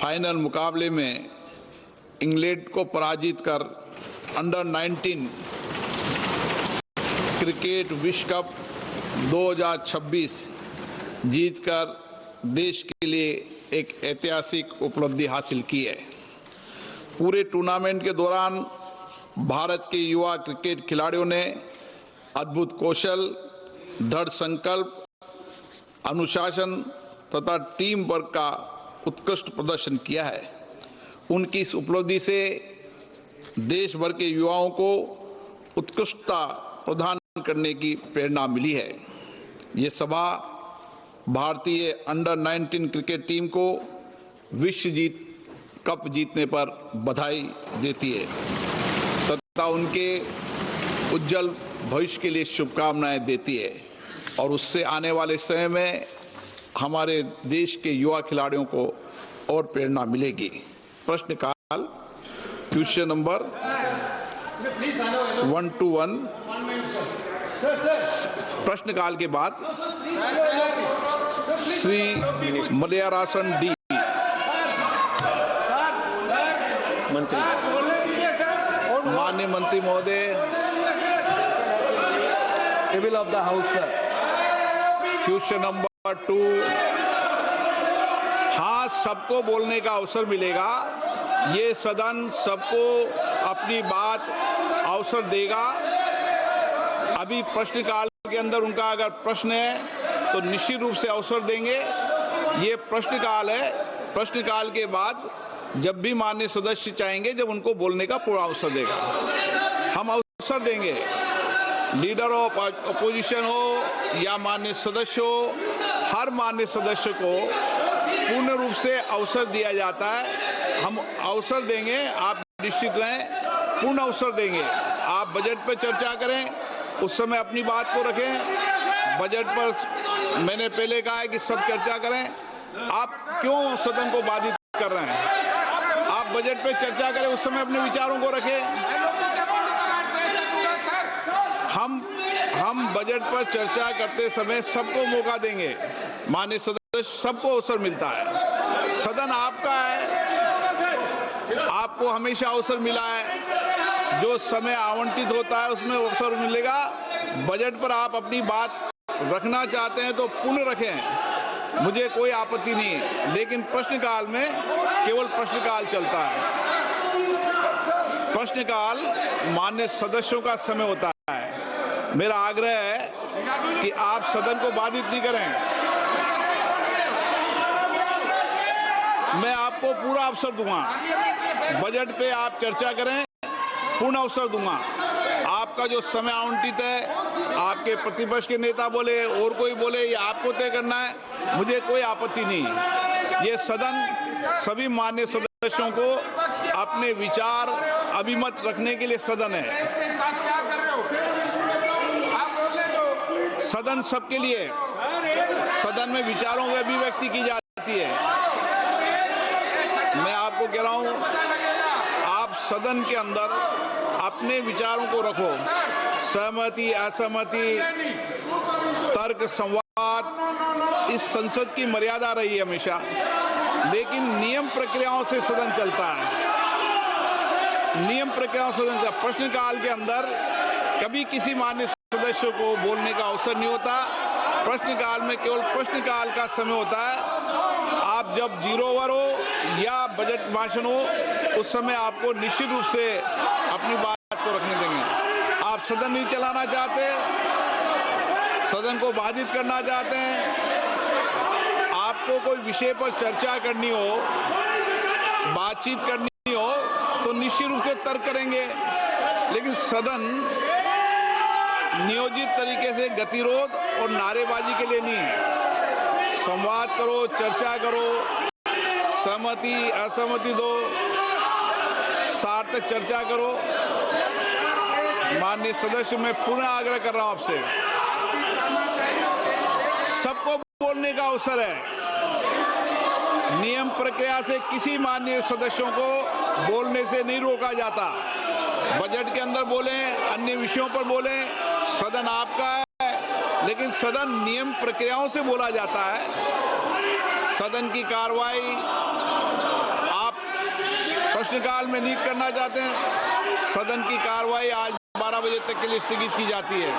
Final मुकाबले में England को पराजित कर अंडर 19 क्रिकेट विश्व कप 2026 जीतकर देश के लिए एक ऐतिहासिक उपलब्धि हासिल की है। पूरे टूर्नामेंट के दौरान भारत के युवा क्रिकेट खिलाड़ियों ने अद्भुत कौशल, दृढ़ संकल्प, अनुशासन तथा टीम वर्क का उत्कृष्ट प्रदर्शन किया है। उनकी इस उपलब्धि से देश भर के युवाओं को उत्कृष्टता प्रदान करने की प्रेरणा मिली है। ये सभा भारतीय अंडर 19 क्रिकेट टीम को विश्व कप जीतने पर बधाई देती है तथा उनके उज्जवल भविष्य के लिए शुभकामनाएं देती है और उससे आने वाले समय में हमारे देश के युवा खिलाड़ियों को और प्रेरणा मिलेगी। प्रश्नकाल क्वेश्चन नंबर 1 to 1। प्रश्नकाल के बाद श्री मलयारासन डी मंत्री, माननीय मंत्री महोदय, table of the house sir. Question number 2। हाँ, सबको बोलने का अवसर मिलेगा। ये सदन सबको अपनी बात अवसर देगा। अभी प्रश्नकाल के अंदर उनका अगर प्रश्न है तो निश्चित रूप से अवसर देंगे। ये प्रश्नकाल है। प्रश्नकाल के बाद जब भी माननीय सदस्य चाहेंगे, जब उनको बोलने का पूरा अवसर देगा, हम अवसर देंगे। लीडर ऑफ अपोजिशन हो या माननीय सदस्य हो, हर माननीय सदस्य को पूर्ण रूप से अवसर दिया जाता है। हम अवसर देंगे, आप निश्चित रहें, पूर्ण अवसर देंगे। आप बजट पर चर्चा करें, उस समय अपनी बात को रखें। बजट पर मैंने पहले कहा है कि सब चर्चा करें। आप क्यों सदन को बाधित कर रहे हैं? आप बजट पर चर्चा करें, उस समय अपने विचारों को रखें। हम बजट पर चर्चा करते समय सबको मौका देंगे। माननीय सदस्य, सबको अवसर मिलता है। सदन आपका है, आपको हमेशा अवसर मिला है। जो समय आवंटित होता है उसमें अवसर मिलेगा। बजट पर आप अपनी बात रखना चाहते हैं तो पूर्ण रखें, मुझे कोई आपत्ति नहीं है, लेकिन प्रश्नकाल में केवल प्रश्नकाल चलता है। प्रश्नकाल माननीय सदस्यों का समय होता है। मेरा आग्रह है कि आप सदन को बाधित नहीं करें। मैं आपको पूरा अवसर दूंगा। बजट पे आप चर्चा करें, पूर्ण अवसर दूंगा। आपका जो समय आवंटित है, आपके प्रतिपक्ष के नेता बोले और कोई बोले, ये आपको तय करना है, मुझे कोई आपत्ति नहीं। ये सदन सभी माननीय सदस्यों को अपने विचार अभिमत रखने के लिए सदन है। सदन सबके लिए, सदन में विचारों की अभिव्यक्ति की जाती है। मैं आपको कह रहा हूं, आप सदन के अंदर अपने विचारों को रखो। सहमति, असहमति, तर्क, संवाद, इस संसद की मर्यादा रही है हमेशा, लेकिन नियम प्रक्रियाओं से सदन चलता है। नियम प्रक्रियाओं से सदन चलता है। प्रश्नकाल के अंदर कभी किसी माननीय सदस्य को बोलने का अवसर नहीं होता। प्रश्नकाल में केवल प्रश्नकाल का समय होता है। आप जब 0 ओवर हो या बजट भाषण हो, उस समय आपको निश्चित रूप से अपनी बात को रखने देंगे। आप सदन नहीं चलाना चाहते, सदन को बाधित करना चाहते हैं, आपको कोई विषय पर चर्चा करनी हो, बातचीत करनी हो, तो निश्चित रूप से तर्क करेंगे। लेकिन सदन नियोजित तरीके से गतिरोध और नारेबाजी के लिए नहीं है। संवाद करो, चर्चा करो, सहमति असहमति दो, सार्थक चर्चा करो। माननीय सदस्य, मैं पुनः आग्रह कर रहा हूं आपसे, सबको बोलने का अवसर है। नियम प्रक्रिया से किसी माननीय सदस्यों को बोलने से नहीं रोका जाता। बजट के अंदर बोले, अन्य विषयों पर बोले, सदन आपका है, लेकिन सदन नियम प्रक्रियाओं से बोला जाता है। सदन की कार्रवाई प्रश्नकाल में लीक करना चाहते हैं। सदन की कार्रवाई आज 12 बजे तक के लिए स्थगित की जाती है।